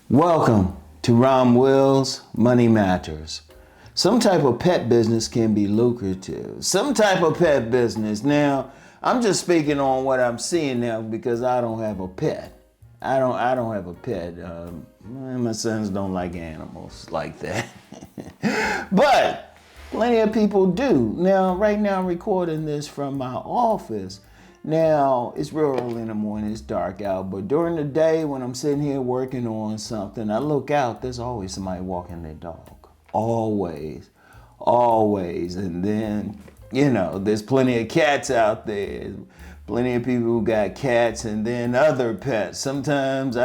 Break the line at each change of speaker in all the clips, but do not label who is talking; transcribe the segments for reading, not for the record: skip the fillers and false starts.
Welcome to Rom Wills Money Matters. Some type of pet business can be lucrative. Some type of pet business. Now, I'm just speaking on what I'm seeing now because I don't have a pet. I don't have a pet. My sons don't like animals like that. But plenty of people do. Now, right now I'm recording this from my office. Now, it's real early in the morning, it's dark out, but during the day when I'm sitting here working on something, I look out, there's always somebody walking their dog. Always. And then, there's plenty of cats out there. Plenty of people who got cats and then other pets. Sometimes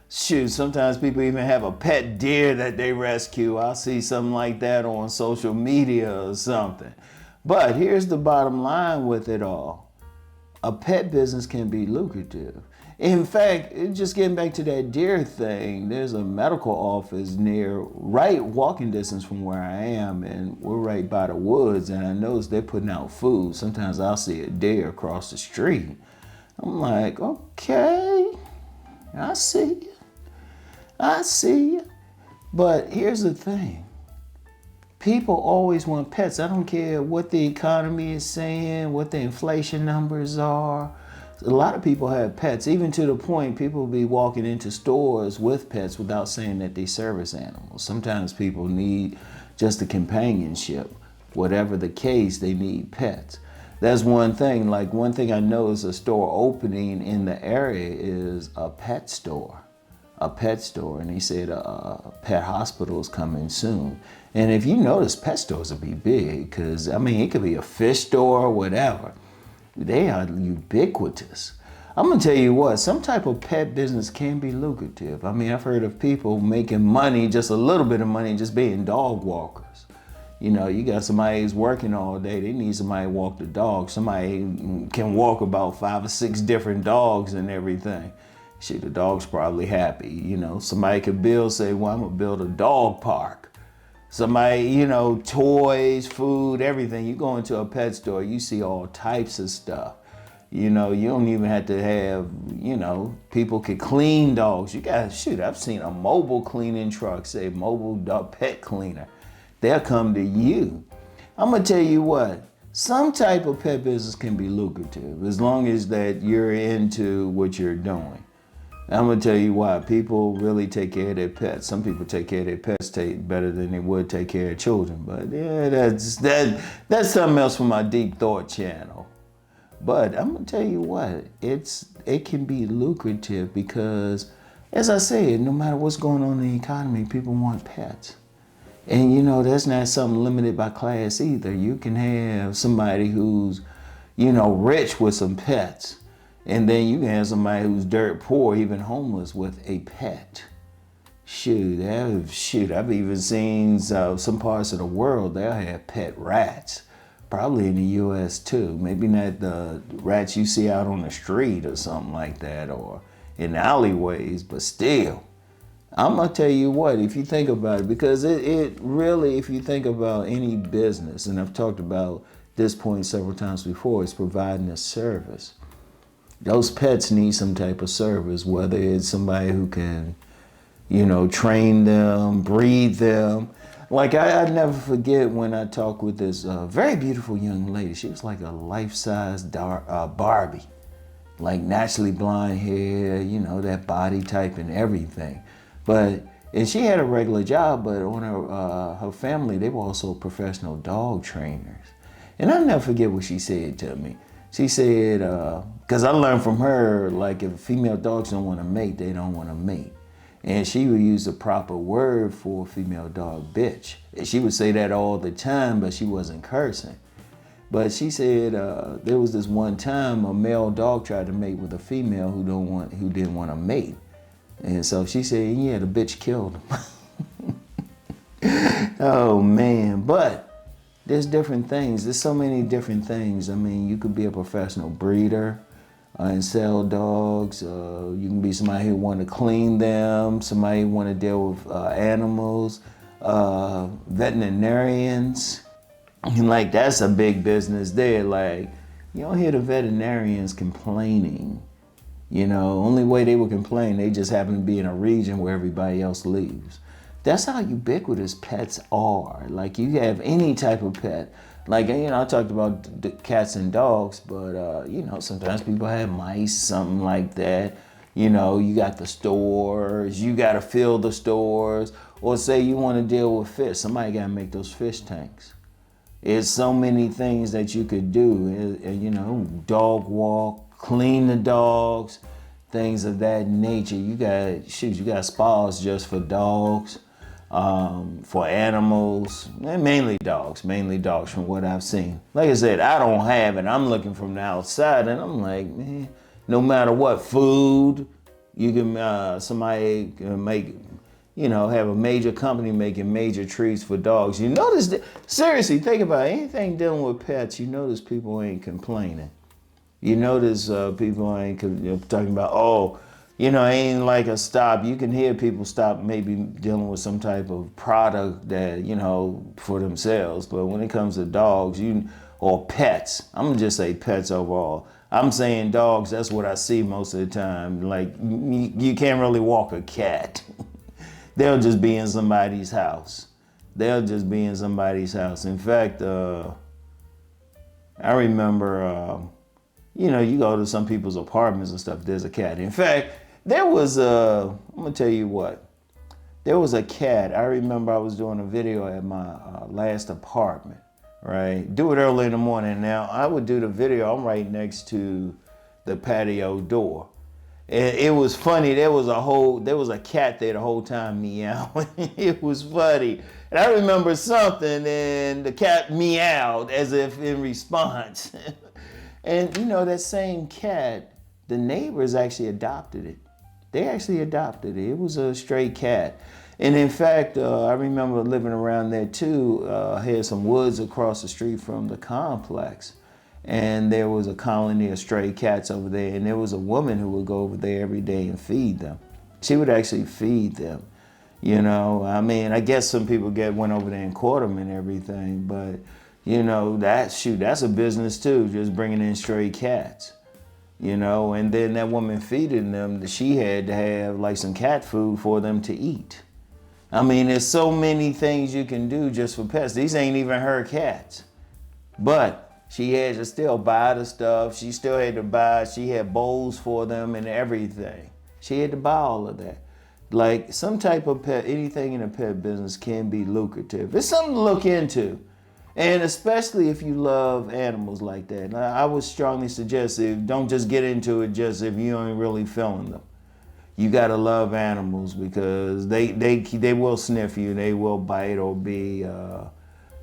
sometimes people even have a pet deer that they rescue. I'll see something like that on social media or something. But here's the bottom line with it all. A pet business can be lucrative. In fact, just getting back to that deer thing, there's a medical office right walking distance from where I am, and we're right by the woods, and I noticed they're putting out food. Sometimes I'll see a deer across the street. I'm like, okay, I see you. But here's the thing. People always want pets. I don't care what the economy is saying, what the inflation numbers are. A lot of people have pets, even to the point people will be walking into stores with pets without saying that they service animals. Sometimes people need just the companionship. Whatever the case, they need pets. That's one thing. Like one thing I know is a store opening in the area is a pet store. And he said a pet hospital is coming soon. And if you notice, pet stores will be big because, it could be a fish store or whatever. They are ubiquitous. I'm going to tell you what, some type of pet business can be lucrative. I've heard of people making money, just a little bit of money, just being dog walkers. You got somebody who's working all day, they need somebody to walk the dog. Somebody can walk about 5 or 6 different dogs and everything. Shit, the dog's probably happy. Somebody could say, well, I'm going to build a dog park. Somebody, toys, food, everything. You go into a pet store, you see all types of stuff. You don't even have to have, people could clean dogs. I've seen a mobile cleaning truck say mobile dog pet cleaner. They'll come to you. I'm going to tell you what, some type of pet business can be lucrative as long as that you're into what you're doing. I'm going to tell you why. People really take care of their pets. Some people take care of their pets better than they would take care of children. But yeah, that's something else for my Deep Thought channel. But I'm going to tell you what, it can be lucrative because, as I said, no matter what's going on in the economy, people want pets. And that's not something limited by class either. You can have somebody who's, rich with some pets. And then you can have somebody who's dirt poor, even homeless, with a pet. I've even seen some parts of the world, they'll have pet rats. Probably in the U.S. too. Maybe not the rats you see out on the street or something like that, or in alleyways, but still. I'm going to tell you what, if you think about it, because it really, if you think about any business, and I've talked about this point several times before, it's providing a service. Those pets need some type of service, whether it's somebody who can, train them, breed them. Like I never forget when I talked with this very beautiful young lady. She was like a life-size Barbie, like naturally blonde hair, that body type and everything. And she had a regular job, but on her family, they were also professional dog trainers. And I'll never forget what she said to me. She said, because I learned from her, like if female dogs don't want to mate, they don't want to mate. And she would use the proper word for a female dog, bitch. And she would say that all the time, but she wasn't cursing. But she said there was this one time a male dog tried to mate with a female who didn't want to mate. And so she said, yeah, the bitch killed him. Oh man, but there's different things. There's so many different things. You could be a professional breeder and sell dogs. You can be somebody who want to clean them, somebody who want to deal with animals, veterinarians. And like that's a big business there. Like you don't hear the veterinarians complaining You know, only way they would complain, they just happen to be in a region where everybody else lives. That's how ubiquitous pets are. Like, you have any type of pet. Like, you know, I talked about the cats and dogs, but, you know, sometimes people have mice, something like that. You know, you got the stores, you got to fill the stores. Or say you want to deal with fish, somebody got to make those fish tanks. There's so many things that you could do. You know, dog walk, clean the dogs, things of that nature. You got spas just for dogs, for animals, and mainly dogs from what I've seen. Like I said, I don't have it. I'm looking from the outside and I'm like, man, no matter what food, you can, somebody can make, you know, have a major company making major treats for dogs. You notice that, seriously, think about it. Anything dealing with pets, you notice people ain't complaining. You notice people ain't talking about, oh, you know, ain't like a stop. You can hear people stop maybe dealing with some type of product that, you know, for themselves. But when it comes to dogs, or pets, I'm gonna just say pets overall. I'm saying dogs, that's what I see most of the time. Like, you can't really walk a cat. They'll just be in somebody's house. In fact, I remember, you know, you go to some people's apartments and stuff, there's a cat. In fact, there was I'm gonna tell you what. There was a cat. I remember I was doing a video at my last apartment, right? Do it early in the morning. Now, I would do the video, I'm right next to the patio door. And it was funny, there was a cat there the whole time meowing. It was funny. And I remember something and the cat meowed as if in response. And you know, that same cat, the neighbors actually adopted it. They actually adopted it. It was a stray cat. And in fact, I remember living around there too, had some woods across the street from the complex. And there was a colony of stray cats over there. And there was a woman who would go over there every day and feed them. She would actually feed them. You know, I mean, I guess some people went over there and caught them and everything. But, you know, that's a business too, just bringing in stray cats. You know, and then that woman feeding them, she had to have like some cat food for them to eat. I mean, there's so many things you can do just for pets. These ain't even her cats. But she had to still buy the stuff. She had bowls for them and everything. She had to buy all of that. Like, some type of pet, anything in a pet business can be lucrative. It's something to look into. And especially if you love animals like that. Now, I would strongly suggest don't just get into it just if you ain't really feeling them. You gotta love animals because they will sniff you, they will bite or be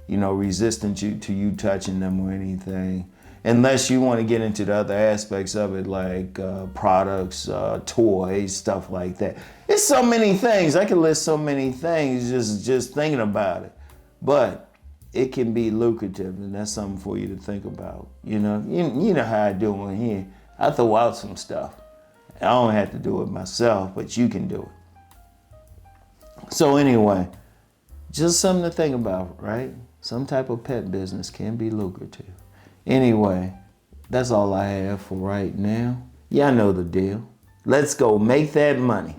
you know, resistant to you touching them or anything. Unless you want to get into the other aspects of it, like products, toys, stuff like that. It's so many things. I can list so many things just thinking about it. But it can be lucrative, and that's something for you to think about. You know, you know how I do in here. I throw out some stuff. I don't have to do it myself, but you can do it. So anyway, just something to think about, right? Some type of pet business can be lucrative. Anyway, that's all I have for right now. Y'all know the deal. Let's go make that money.